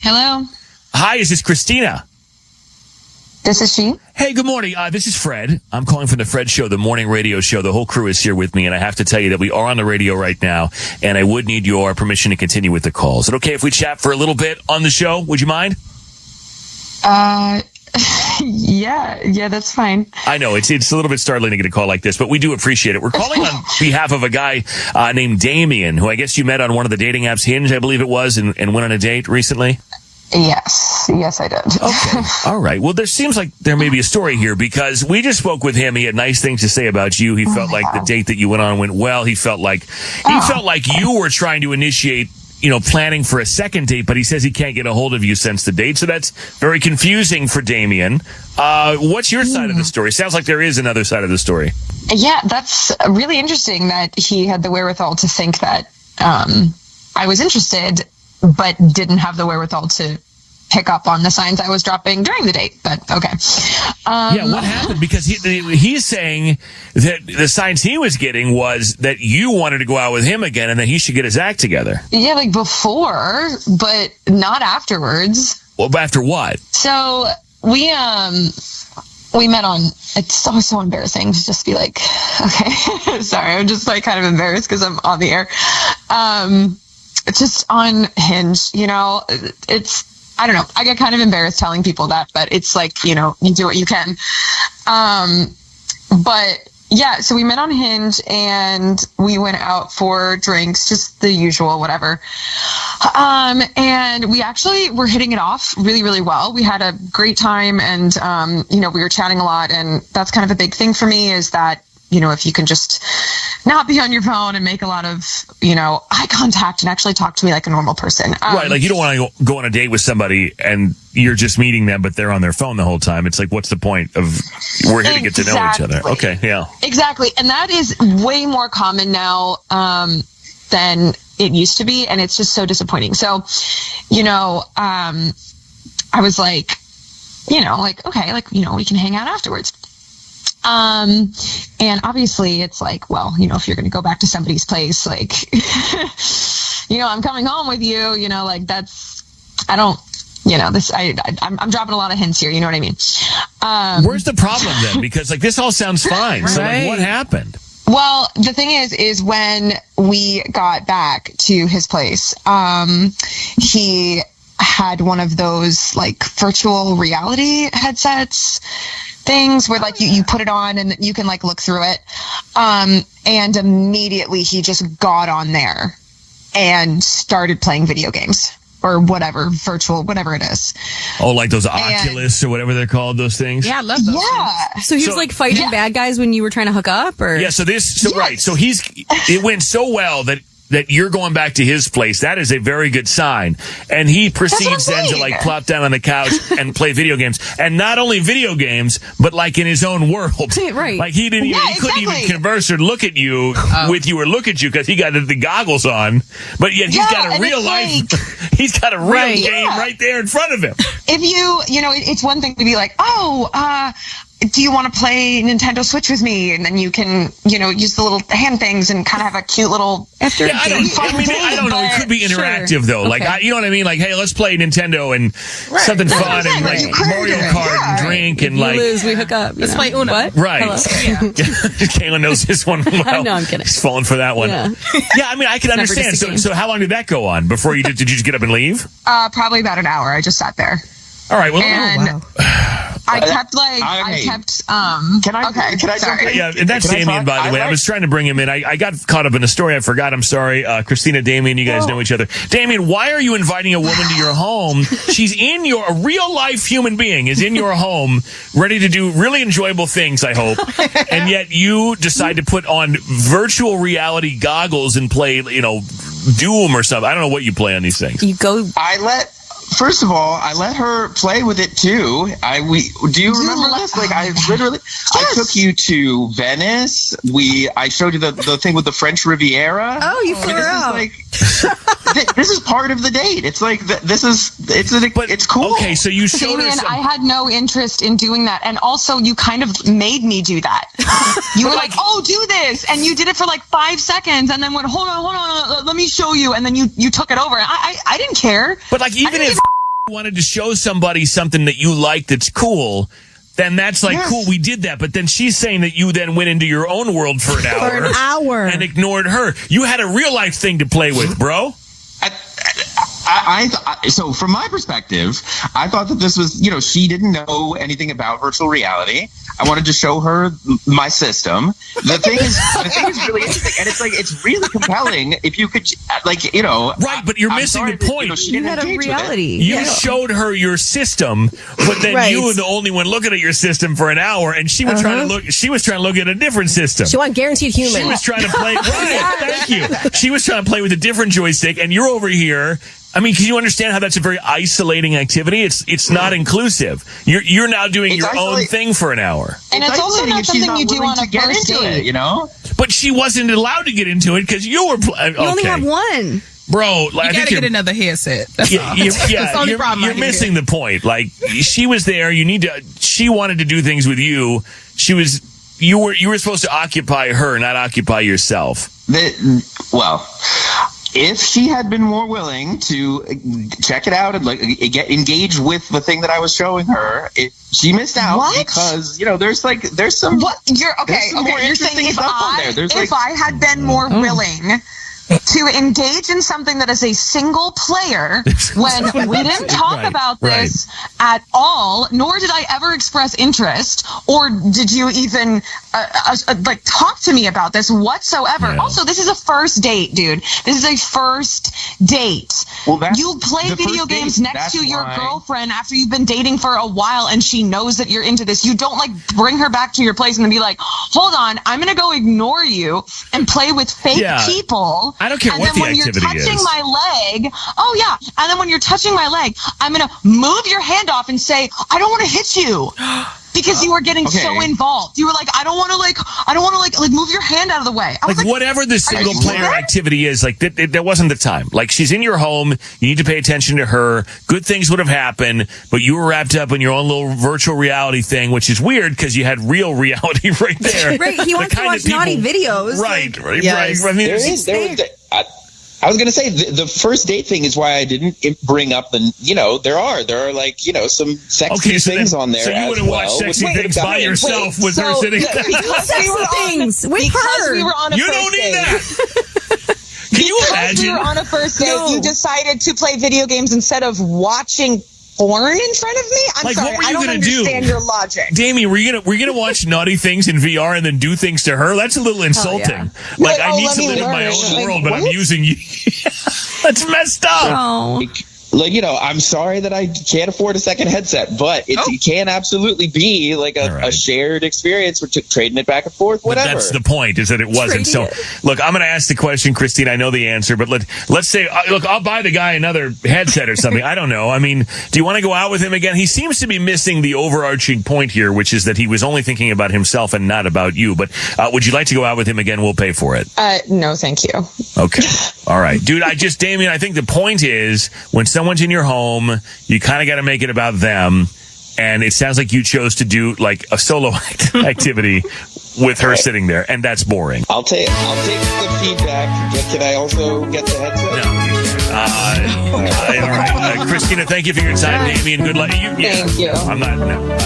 Hello. Hi, is this Christina? This is she. Hey, good morning. This is Fred. I'm calling from the Fred Show, the morning radio show. The whole crew is here with me, and I have to tell you that we are on the radio right now, and I would need your permission to continue with the call. Is it okay if we chat for a little bit on the show? Would you mind? Yeah, that's fine. I know, it's a little bit startling to get a call like this, but we do appreciate it. We're calling on behalf of a guy named Damien, who I guess you met on one of the dating apps, Hinge, I believe it was, and went on a date recently? Yes, I did. Okay. All right. Well, there seems like there may be a story here because we just spoke with him. He had nice things to say about you. He felt like the date that you went on went well. He felt like you were trying to initiate, planning for a second date, but he says he can't get a hold of you since the date. So that's very confusing for Damien. What's your side of the story? Sounds like there is another side of the story. Yeah, that's really interesting that he had the wherewithal to think that I was interested, but didn't have the wherewithal to pick up on the signs I was dropping during the date. But okay. What happened? Because he's saying that the signs he was getting was that you wanted to go out with him again and that he should get his act together. Yeah, like before, but not afterwards. Well, after what? So we met on, it's always so embarrassing to just be like, okay, sorry, I'm just like kind of embarrassed because I'm on the air. It's just on Hinge, I don't know. I get kind of embarrassed telling people that, but it's like, you do what you can. But yeah, so we met on Hinge and we went out for drinks, just the usual, whatever. And we actually were hitting it off really, really well. We had a great time and, we were chatting a lot, and that's kind of a big thing for me is that, if you can just not be on your phone and make a lot of, eye contact and actually talk to me like a normal person. Right, like you don't want to go on a date with somebody and you're just meeting them, but they're on their phone the whole time. It's like, what's the point of we're here to get to know each other? Okay, yeah. Exactly, and that is way more common now than it used to be, and it's just so disappointing. So, I was like, okay, we can hang out afterwards. And obviously it's like, well, if you're going to go back to somebody's place, like, I'm coming home with you, I'm dropping a lot of hints here. You know what I mean? Where's the problem then? Because this all sounds fine. So what happened? Well, the thing is when we got back to his place, he had one of those virtual reality headsets things where you put it on and you can look through it. And immediately he just got on there and started playing video games or whatever, virtual, whatever it is. Oh, like those Oculus or whatever they're called, those things? Yeah, I love those things. So he was fighting bad guys when you were trying to hook up, or? Yeah, right. So it went so well that you're going back to his place. That is a very good sign. And he proceeds then to plop down on the couch and play video games. And not only video games, but in his own world. Right. He couldn't even converse or look at you with you or look at you because he got the goggles on. But yet he's got a real life. He's got a real game right there in front of him. If it's one thing to be like, do you want to play Nintendo Switch with me? And then you can, use the little hand things and kind of have a cute little I don't know. It could be interactive though. Okay. You know what I mean? Hey, let's play Nintendo and something fun and Mario Kart and drink and you lose, we hook up. Let's play Uno. What? Right. Kaylin knows this one well. No, I'm kidding. He's falling for that one. Yeah, I can understand. So how long did that go on before you did you just get up and leave? Probably about an hour. I just sat there. All right. Well, I kept Can I jump in? Yeah, and that's Damien, by the way. I was trying to bring him in. I got caught up in the story. I forgot. I'm sorry. Christina, Damien, you guys know each other. Damien, why are you inviting a woman to your home? She's a real life human being is in your home, ready to do really enjoyable things, I hope. And yet you decide to put on virtual reality goggles and play, Doom or something. I don't know what you play on these things. First of all, I let her play with it too. Do you remember this? I took you to Venice. I showed you the thing with the French Riviera. Oh, you flew her out. This is part of the date. It's it's cool. Okay, so you showed Damien, her I had no interest in doing that, and also you kind of made me do that. You were like, "Oh, do this," and you did it for 5 seconds, and then went, "Hold on, let me show you," and then you took it over. I didn't care. But even if wanted to show somebody something that you like that's cool, then that's like, cool, we did that. But then she's saying that you then went into your own world for an hour. For an hour. And ignored her. You had a real life thing to play with, bro. So from my perspective, I thought that this was, she didn't know anything about virtual reality. I wanted to show her my system. The thing is really interesting, and it's really compelling. If you could, right? But you're missing the point. She didn't had a engage with it. reality. You showed her your system, but then you were the only one looking at your system for an hour, and she was trying to look. She was trying to look at a different system. She wanted guaranteed human. She was trying to play. Right? Thank you. She was trying to play with a different joystick, and you're over here. I mean, can you understand how that's a very isolating activity? It's not inclusive. You're now doing your own thing for an hour. And it's also not something you do on a first date. But she wasn't allowed to get into it because you were. You only have one. Bro, I think you're get another headset. That's all. That's the only problem. You're missing the point. Like, she was there. She wanted to do things with you. You were supposed to occupy her, not occupy yourself. If she had been more willing to check it out and get engaged with the thing that I was showing her, she missed out because there's some. What you're okay? Okay, you're saying if I had been more willing to engage in something that is a single player when we didn't talk about this at all, nor did I ever express interest, or did you even talk to me about this whatsoever. Yeah. Also, this is a first date, dude. This is a first date. Well, you play video games next to your girlfriend after you've been dating for a while and she knows that you're into this. You don't bring her back to your place and then be like, hold on, I'm going to go ignore you and play with fake people. I don't care what the activity is. And then when you're touching my leg, and then when you're touching my leg, I'm going to move your hand off and say, I don't want to hit you. Because you were getting so involved. You were like, I don't want to move your hand out of the way. Whatever the single player activity is, that wasn't the time. She's in your home. You need to pay attention to her. Good things would have happened, but you were wrapped up in your own little virtual reality thing, which is weird because you had real reality right there. Right. He wants to watch naughty videos. Right. Yes. Right. I mean, I was going to say the first date thing is why I didn't bring up there are some sexy things on there. So you wouldn't watch sexy things by yourself with her sitting there. Because we were on a you first don't need date. that. Can you imagine? We were on a first date. You decided to play video games instead of watching porn in front of me? I'm sorry, I don't understand your logic. Damien, we're gonna watch naughty things in VR and then do things to her? That's a little insulting. Yeah. I need to live in my own world, but I'm using you. That's messed up. Oh. I'm sorry that I can't afford a second headset, but it can absolutely be a shared experience. We're trading it back and forth, whatever. But that's the point, is that it wasn't. Look, I'm going to ask the question, Christine. I know the answer, but let's say, I'll buy the guy another headset or something. I don't know. I mean, do you want to go out with him again? He seems to be missing the overarching point here, which is that he was only thinking about himself and not about you. But would you like to go out with him again? We'll pay for it. No, thank you. Okay. All right. Dude, Damien, I think the point is when someone's in your home, you kind of got to make it about them. And it sounds like you chose to do a solo activity with her sitting there, and that's boring. I'll take the feedback. Can I also get the headset? No. All right. Christina, thank you for your time. Damien, good luck. Thank you. I'm not. No.